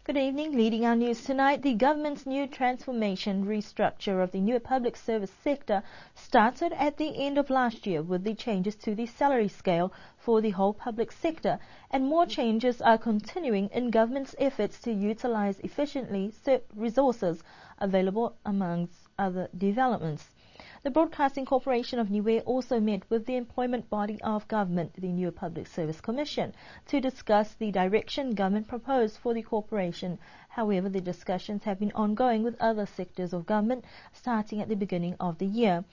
Good evening. Leading our news tonight, the government's new transformation restructure of the new public service sector started at the end of last year with the changes to the salary scale for the whole public sector, and more changes are continuing in government's efforts to utilize efficiently resources available amongst other developments. The Broadcasting Corporation of Niue also met with the employment body of government, the New Public Service Commission, to discuss the direction government proposed for the corporation. However, the discussions have been ongoing with other sectors of government starting at the beginning of the year.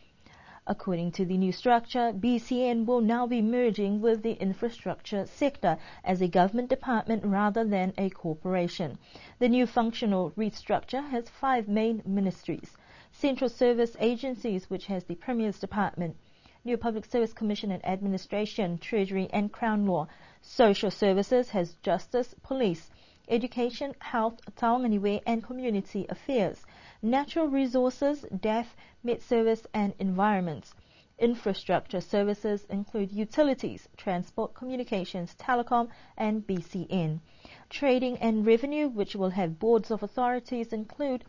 According to the new structure, BCN will now be merging with the infrastructure sector as a government department rather than a corporation. The new functional restructure has 5 main ministries: Central Service Agencies, which has the Premier's Department; New Public Service Commission and Administration, Treasury and Crown Law; Social Services has Justice, Police; Education, Health, Taonga Niue and Community Affairs; Natural Resources, Deaf, Med Service and Environments. Infrastructure services include utilities, transport, communications, telecom and BCN. Trading and revenue, which will have boards of authorities, include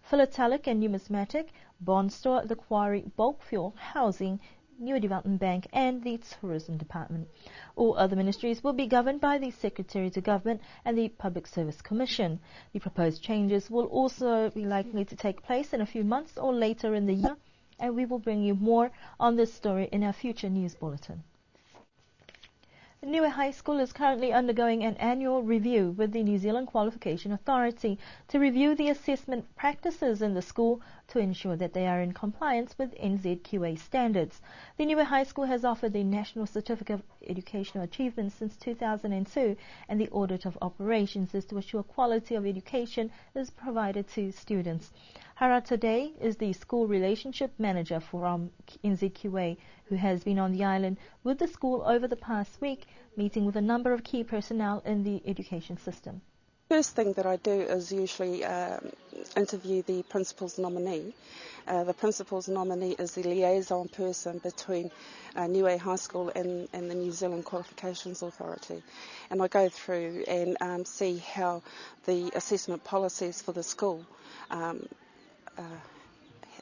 Philatelic and Numismatic, Bond Store, the Quarry, Bulk Fuel, Housing, New Development Bank and the Tourism Department. All other ministries will be governed by the Secretary to Government and the Public Service Commission. The proposed changes will also be likely to take place in a few months or later in the year, and we will bring you more on this story in our future news bulletin. Niue High School is currently undergoing an annual review with the New Zealand Qualification Authority to review the assessment practices in the school to ensure that they are in compliance with NZQA standards. The Niue High School has offered the National Certificate of Educational Achievement since 2002, and the audit of operations is to ensure quality of education is provided to students. Harata Day is the school relationship manager for NZQA, who has been on the island with the school over the past week, meeting with a number of key personnel in the education system. First thing that I do is usually interview the principal's nominee. The principal's nominee is the liaison person between Niue High School and the New Zealand Qualifications Authority. And I go through and see how the assessment policies for the school,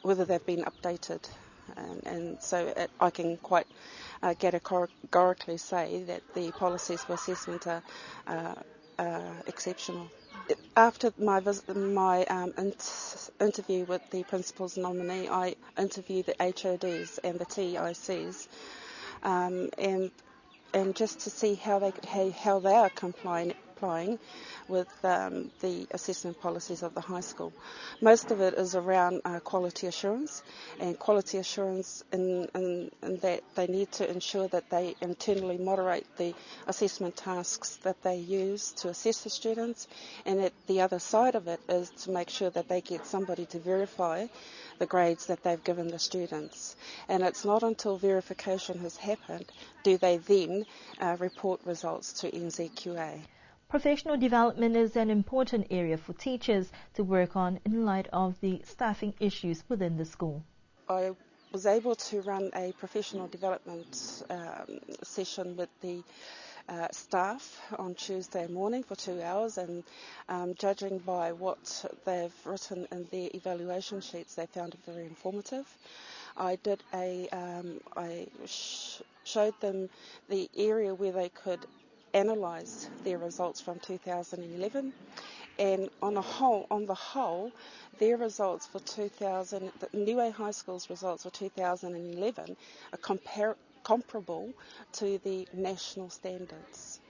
whether they've been updated. And so I can quite categorically say that the policies for assessment are exceptional. After my interview with the principal's nominee, I interview the HODs and the TICs, and just to see how they are complying with the assessment policies of the high school. Most of it is around quality assurance, and quality assurance in that they need to ensure that they internally moderate the assessment tasks that they use to assess the students, and that the other side of it is to make sure that they get somebody to verify the grades that they've given the students. And it's not until verification has happened do they then report results to NZQA. Professional development is an important area for teachers to work on in light of the staffing issues within the school. I was able to run a professional development session with the staff on Tuesday morning for 2 hours, and judging by what they've written in their evaluation sheets, they found it very informative. I showed them the area where they could analyse their results from 2011, and on the whole, their results for Niue High School's results for 2011 are comparable to the national standards,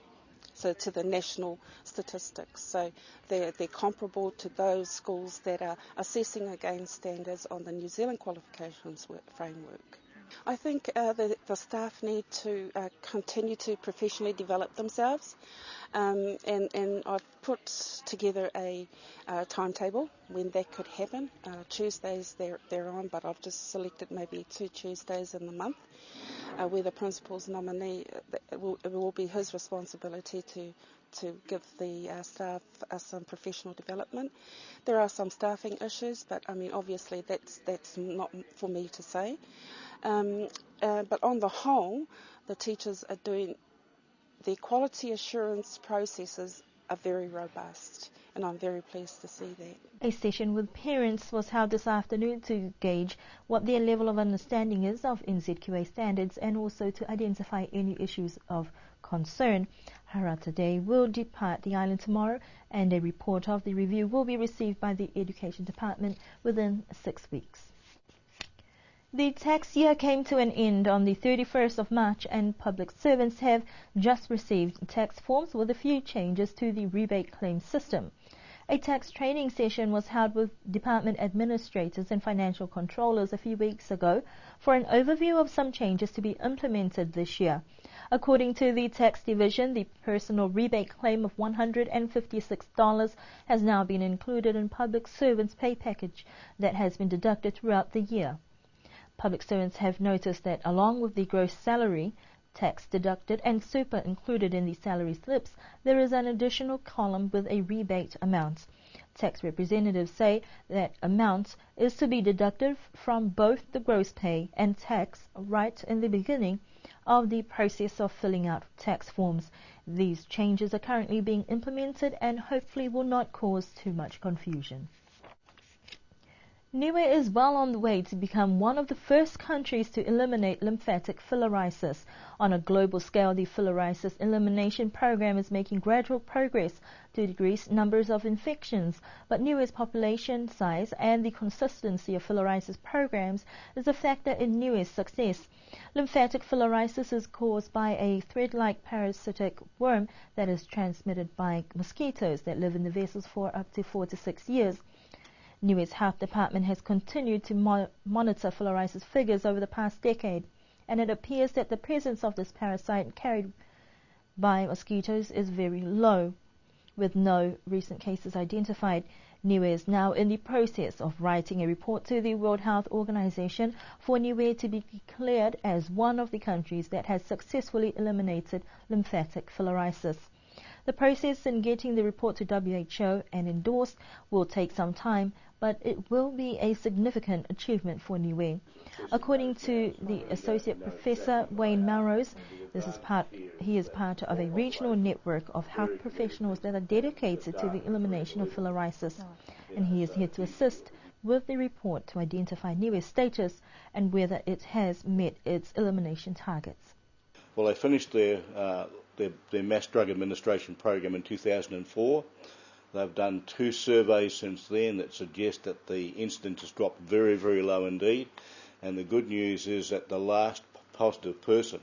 so to the national statistics. So they're comparable to those schools that are assessing against standards on the New Zealand qualifications framework. I think the staff need to continue to professionally develop themselves, and I've put together a timetable when that could happen. Tuesdays they're on, but I've just selected maybe 2 Tuesdays in the month where the principal's nominee, it will be his responsibility to give the staff some professional development. There are some staffing issues, but I mean obviously that's not for me to say. But on the whole, the teachers are doing, the quality assurance processes are very robust, and I'm very pleased to see that. A session with parents was held this afternoon to gauge what their level of understanding is of NZQA standards and also to identify any issues of concern. Harata Day will depart the island tomorrow, and a report of the review will be received by the Education Department within 6 weeks. The tax year came to an end on the 31st of March, and public servants have just received tax forms with a few changes to the rebate claim system. A tax training session was held with department administrators and financial controllers a few weeks ago for an overview of some changes to be implemented this year. According to the tax division, the personal rebate claim of $156 has now been included in public servants' pay package that has been deducted throughout the year. Public servants have noticed that along with the gross salary, tax deducted and super included in the salary slips, there is an additional column with a rebate amount. Tax representatives say that amount is to be deducted from both the gross pay and tax right in the beginning of the process of filling out tax forms. These changes are currently being implemented and hopefully will not cause too much confusion. Niue is well on the way to become one of the first countries to eliminate lymphatic filariasis. On a global scale, the filariasis elimination program is making gradual progress to decrease numbers of infections, but Niue's population size and the consistency of filariasis programs is a factor in Niue's success. Lymphatic filariasis is caused by a thread-like parasitic worm that is transmitted by mosquitoes that live in the vessels for up to 4 to 6 years. Niue's health department has continued to monitor filariasis figures over the past decade, and it appears that the presence of this parasite carried by mosquitoes is very low, with no recent cases identified. Niue is now in the process of writing a report to the World Health Organization for Niue to be declared as one of the countries that has successfully eliminated lymphatic filariasis. The process in getting the report to WHO and endorsed will take some time, but it will be a significant achievement for Niue. According to the Associate Professor Wayne Melrose, he is part of a regional network of health professionals that are dedicated to the elimination of filariasis, and he is here to assist with the report to identify Niue's status and whether it has met its elimination targets. Well, they finished their mass drug administration program in 2004. They've done 2 surveys since then that suggest that the incidence has dropped very, very low indeed. And the good news is that the last positive person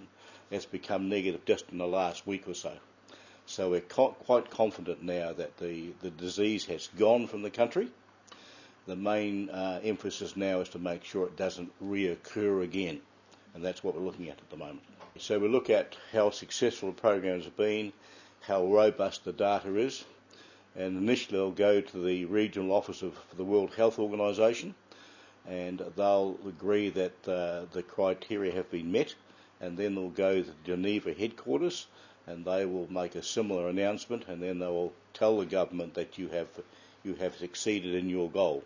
has become negative just in the last week or so. So we're quite confident now that the disease has gone from the country. The main emphasis now is to make sure it doesn't reoccur again. And that's what we're looking at the moment. So we look at how successful the programs have been, how robust the data is, and initially they'll go to the regional office of the World Health Organization, and they'll agree that the criteria have been met, and then they'll go to the Geneva headquarters, and they will make a similar announcement, and then they will tell the government that you have succeeded in your goal.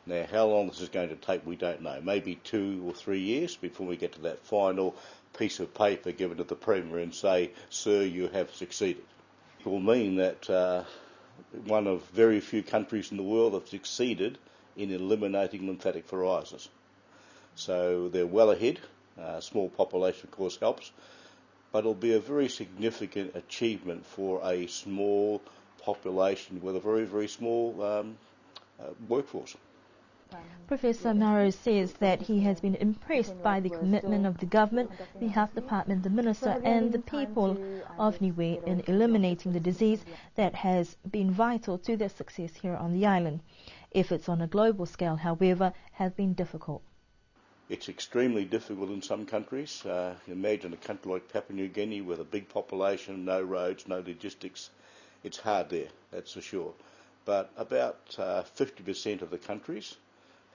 Now, how long this is going to take, we don't know. Maybe 2 or 3 years before we get to that final piece of paper given to the Premier and say, "Sir, you have succeeded." It will mean that one of very few countries in the world have succeeded in eliminating lymphatic filariasis. So they're well ahead. Small population, of course, helps. But it'll be a very significant achievement for a small population with a very, very small workforce. Professor Melrose says that he has been impressed by the commitment of the government, the health department, the minister and the people of Niue in eliminating the disease that has been vital to their success here on the island. Efforts on a global scale, however, have been difficult. It's extremely difficult in some countries. Imagine a country like Papua New Guinea with a big population, no roads, no logistics. It's hard there, that's for sure. But about 50% of the countries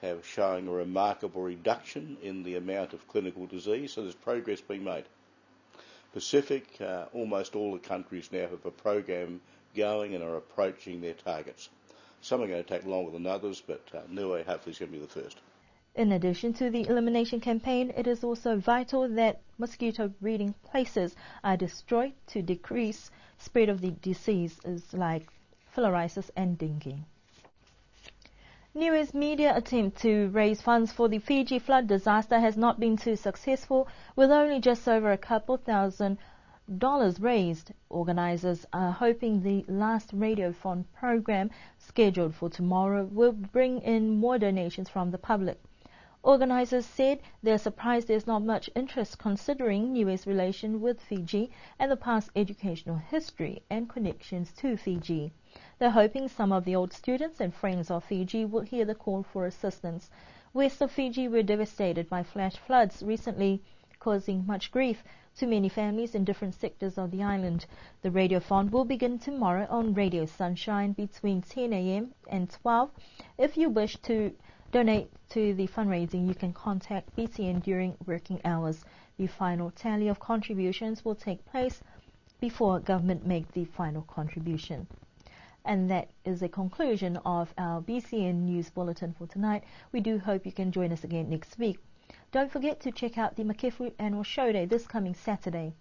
have shown a remarkable reduction in the amount of clinical disease, so there's progress being made. Pacific, almost all the countries now have a program going and are approaching their targets. Some are going to take longer than others, but Niue hopefully is going to be the first. In addition to the elimination campaign, it is also vital that mosquito breeding places are destroyed to decrease spread of the diseases like filariasis and dengue. News media attempt to raise funds for the Fiji flood disaster has not been too successful, with only just over a couple $1,000 raised. Organisers are hoping the last radiothon program, scheduled for tomorrow, will bring in more donations from the public. Organisers said they're surprised there's not much interest, considering Niue's relation with Fiji and the past educational history and connections to Fiji. They're hoping some of the old students and friends of Fiji will hear the call for assistance. West of Fiji were devastated by flash floods recently, causing much grief to many families in different sectors of the island. The radiothon will begin tomorrow on Radio Sunshine between 10 a.m. and 12. If you wish to donate to the fundraising, you can contact BCN during working hours. The final tally of contributions will take place before government make the final contribution. And that is a conclusion of our BCN News Bulletin for tonight. We do hope you can join us again next week. Don't forget to check out the Makefu Annual Show Day this coming Saturday.